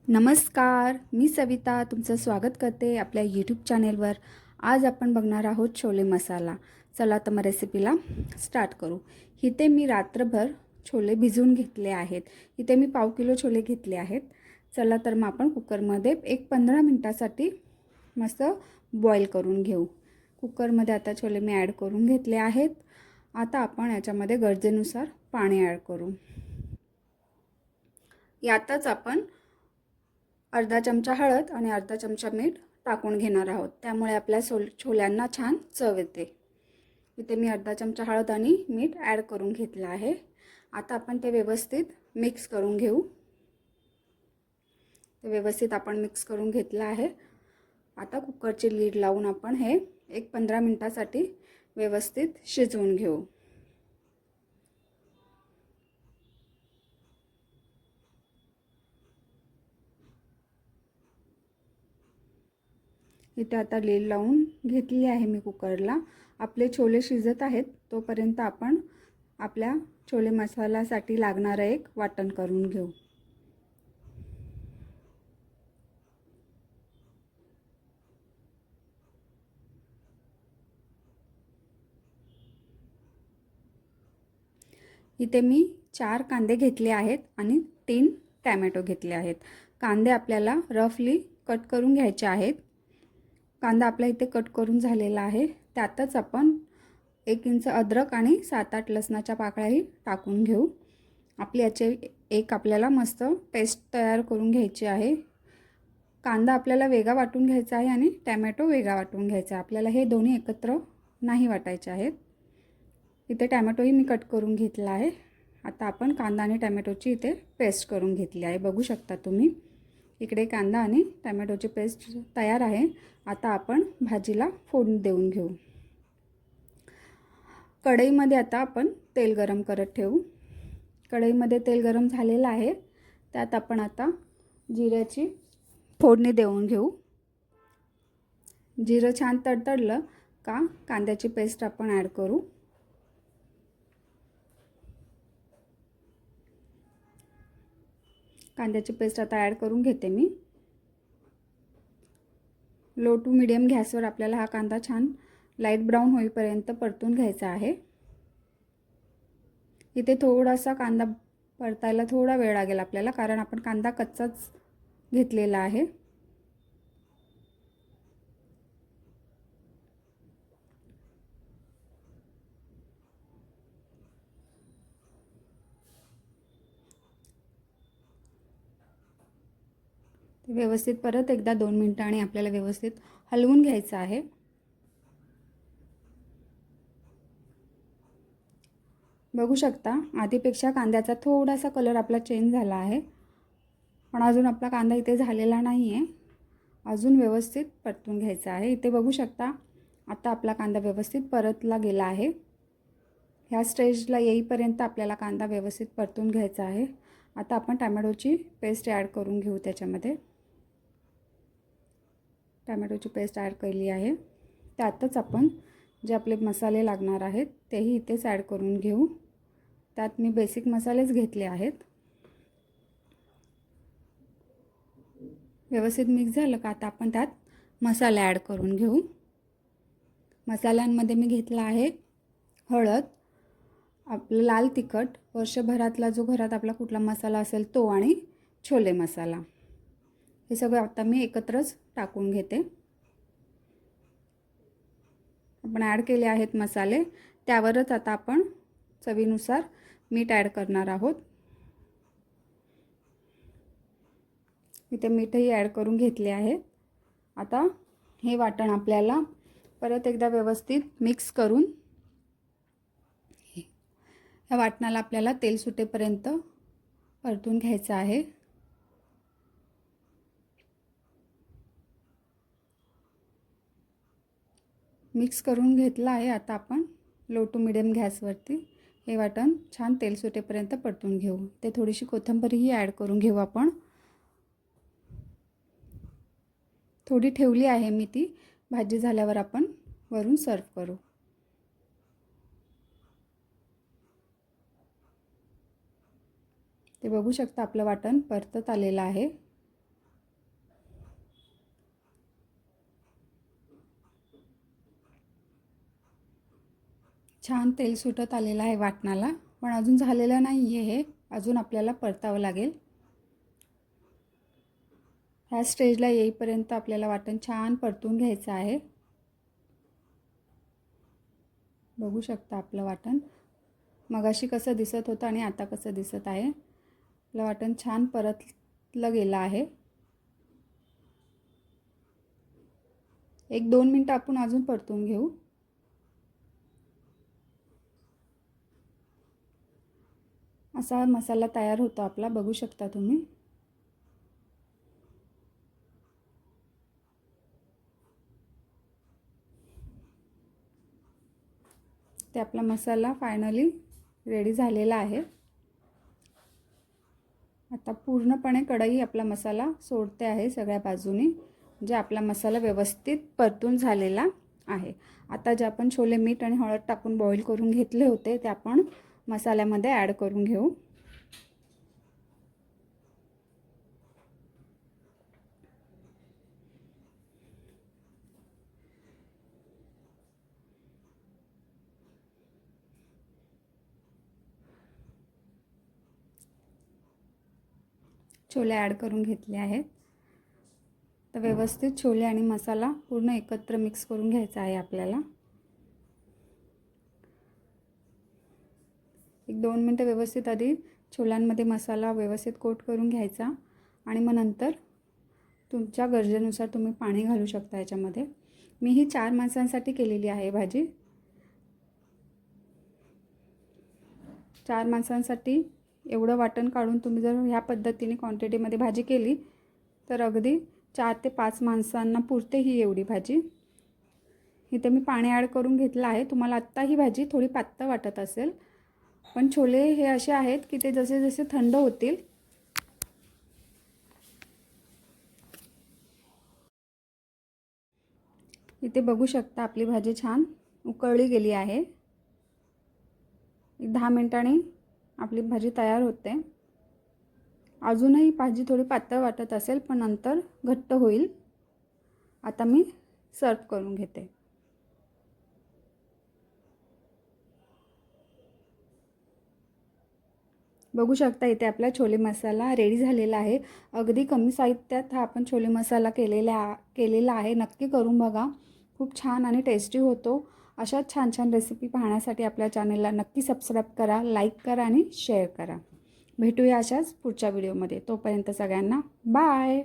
नमस्कार, मी सविता तुमचं स्वागत करते आपल्या यूट्यूब चॅनेलवर. आज आपण बघणार आहोत छोले मसाला. चला तर मग रेसिपीला स्टार्ट करू. इथे मी रात्रभर छोले भिजवून घेतले आहेत. इथे मी 1/2 किलो छोले घेतले आहेत. चला तर मग आपण कुकरमध्ये 15 मिनिटासाठी मस्त बॉईल करून घेऊ. कुकरमध्ये आता छोले मी ॲड करून घेतले आहेत. आता आपण याच्यामध्ये गरजेनुसार पाणी ॲड करू. यातच आपण अर्धा चमचा हळद आणि अर्धा चमचा मीठ टाकून घेणार आहोत. त्यामुळे आपल्या छोल्यांना छान चव येते. इथे मी अर्धा चमचा हळद आणि मीठ ॲड करून घेतलं आहे. आता आपण ते व्यवस्थित मिक्स करून घेऊ. ते व्यवस्थित आपण मिक्स करून घेतलं आहे. आता कुकरची लीड लावून आपण हे 15 मिनिटासाठी व्यवस्थित शिजवून घेऊ. इथे आता लीड लावून घेतली आहे मी कुकरला. आपले छोले शिजत आहेत तोपर्यंत आपण आपल्या छोले मसाल्यासाठी लागणारं एक वाटण करून घेऊ. इथे मी 4 कांदे घेतले आहेत आणि 3 टॅमॅटो घेतले आहेत. कांदे आपल्याला रफली कट करून घ्यायचे आहेत. कांदा आपल्या इथे कट करून झालेला आहे. त्यातच आपण 1 इंच अद्रक आणि 7-8 लसणाच्या पाकळ्याही टाकून घेऊ. आपली याचे एक आपल्याला मस्त पेस्ट तयार करून घ्यायची आहे. कांदा आपल्याला वेगळा वाटून घ्यायचा आहे आणि टॅमॅटो वेगळा वाटून घ्यायचा आहे. आपल्याला हे दोन्ही एकत्र नाही वाटायचे आहेत. इथे टॅमॅटोही मी कट करून घेतला आहे. आता आपण कांदा आणि टॅमॅटोची इथे पेस्ट करून घेतली आहे. बघू शकता तुम्ही. इकडे कांदा आणि टॅमॅटोची पेस्ट तयार आहे. आता आपण भाजीला फोडणी देऊन घेऊ. कढईमध्ये आता आपण तेल गरम करत ठेवू. कढईमध्ये तेल गरम झालेलं आहे. त्यात आपण आता जिऱ्याची फोडणी देऊन घेऊ. जिरं छान तडतडलं का कांद्याची पेस्ट आपण ॲड करू. कांद्याची पेस्ट आता ॲड करून घेते मी. लो टू मीडियम गॅसवर आपल्याला हा कांदा छान लाईट ब्राऊन होईपर्यंत परतून घ्यायचा आहे. इथे थोडासा कांदा परतायला थोडा वेळ लागेल आपल्याला, कारण आपण कांदा कच्चाच घेतलेला आहे. व्यवस्थित परत एकदा 2 मिनिटांनी आपल्याला व्यवस्थित हलवून घ्यायचं आहे. बघू शकता आधीपेक्षा कांद्याचा थोडासा कलर आपला चेंज झाला आहे, पण अजून आपला कांदा इथे झालेला नाही आहे. अजून व्यवस्थित परतून घ्यायचा आहे. इथे बघू शकता आता आपला कांदा व्यवस्थित परतला गेला आहे. ह्या स्टेजला येईपर्यंत आपल्याला कांदा व्यवस्थित परतून घ्यायचा आहे. आता आपण टॅमॅटोची पेस्ट ॲड करून घेऊ. त्याच्यामध्ये टॅमॅटोची पेस्ट ॲड केली आहे. त्यातच आपण जे आपले मसाले लागणार आहेत तेही इथेच ॲड करून घेऊ. त्यात मी बेसिक मसालेच घेतले आहेत. व्यवस्थित मिक्स झालं का आता आपण त्यात मसाले ॲड करून घेऊ. मसाल्यांमध्ये मी घेतला आहे हळद, आपलं लाल तिखट, वर्षभरातला जो घरात आपला कुठला मसाला असेल तो, आणि छोले मसाला. हे सगळं आता मी एकत्रच टाकून घेते. आपण ॲड केले आहेत मसाले. त्यावरच आता आपण चवीनुसार मीठ ॲड करणार आहोत. इथे मीठही ॲड करून घेतले आहे. आता हे वाटण आपल्याला परत एकदा व्यवस्थित मिक्स करून या वाटणाला आपल्याला तेल सुटेपर्यंत परतून घ्यायचं आहे. मिक्स करून घेतलं आहे. आता आपण लो टू मीडियम गॅसवरती हे वाटण छान तेल सुटेपर्यंत परतून घेऊ. ते थोडीशी कोथिंबीरही ॲड करून घेऊ. आपण थोडी ठेवली आहे मी, ती भाजी झाल्यावर आपण वरून सर्व करू. ते बघू शकता आपलं वाटण परतत आलेलं आहे. छान तेल सुटत आलेलं आहे वाटणाला, पण अजून झालेलं नाही आहे हे, अजून आपल्याला परतावं लागेल. ह्या स्टेजला येईपर्यंत आपल्याला वाटण छान परतून घ्यायचं आहे. बघू शकता आपलं वाटण मगाशी कसं दिसत होतं आणि आता कसं दिसत आहे. आपलं वाटण छान परतलं गेलं आहे. 1-2 मिनटं आपण अजून परतून घेऊ. असा मसाला तयार होतो आपला, बघू शकता तुम्ही. ते आपला मसाला फायनली रेडी झालेला आहे. आता पूर्णपणे कढई आपला मसाला सोडते आहे सगळ्या बाजूनी, म्हणजे आपला मसाला व्यवस्थित परतून झालेला आहे. आता जे आपण छोले मीठ आणि हळद टाकून बॉईल करून घेतले होते ते आपण मसाल्यामध्ये ॲड करून घेऊ. छोले ॲड करून घेतले आहेत. तर व्यवस्थित छोले आणि मसाला पूर्ण एकत्र मिक्स करून घ्यायचा आहे आपल्याला. 1-2 मिनटं व्यवस्थित आधी छोल्यांमध्ये मसाला व्यवस्थित कोट करून घ्यायचा आणि मग नंतर तुमच्या गरजेनुसार तुम्ही पाणी घालू शकता याच्यामध्ये. मी ही 4 माणसांसाठी केलेली आहे भाजी. 4 माणसांसाठी एवढं वाटण काढून तुम्ही जर ह्या पद्धतीने क्वांटिटीमध्ये भाजी केली तर अगदी 4 ते 5 माणसांना पुरते ही एवढी भाजी. इथे मी पाणी ॲड करून घेतलं आहे. तुम्हाला आत्ता ही भाजी थोडी पातळ वाटत असेल, पण छोले हे असे आहेत की ते जसे जसे थंड होतील इथे बघू शकता आपली भाजी छान उकळली गेली आहे. 10 मिनिटांनी आपली भाजी तयार होते. अजूनही भाजी थोडी पातळ वाटत असेल पण नंतर घट्ट होईल. आता मी सर्व करून घेते. बघू शकता इथे आपला छोले मसाला रेडी झालेला आहे. अगदी कमी साहित्यात हा आपण छोले मसाला केलेला आहे. नक्की करून बघा, खूप छान आणि टेस्टी होतो. अशाच छान छान रेसिपी पाहण्यासाठी आपल्या चॅनलला नक्की सबस्क्राईब करा, लाईक करा आणि शेअर करा. भेटूया अशाच पुढच्या व्हिडिओमध्ये. तोपर्यंत सगळ्यांना बाय.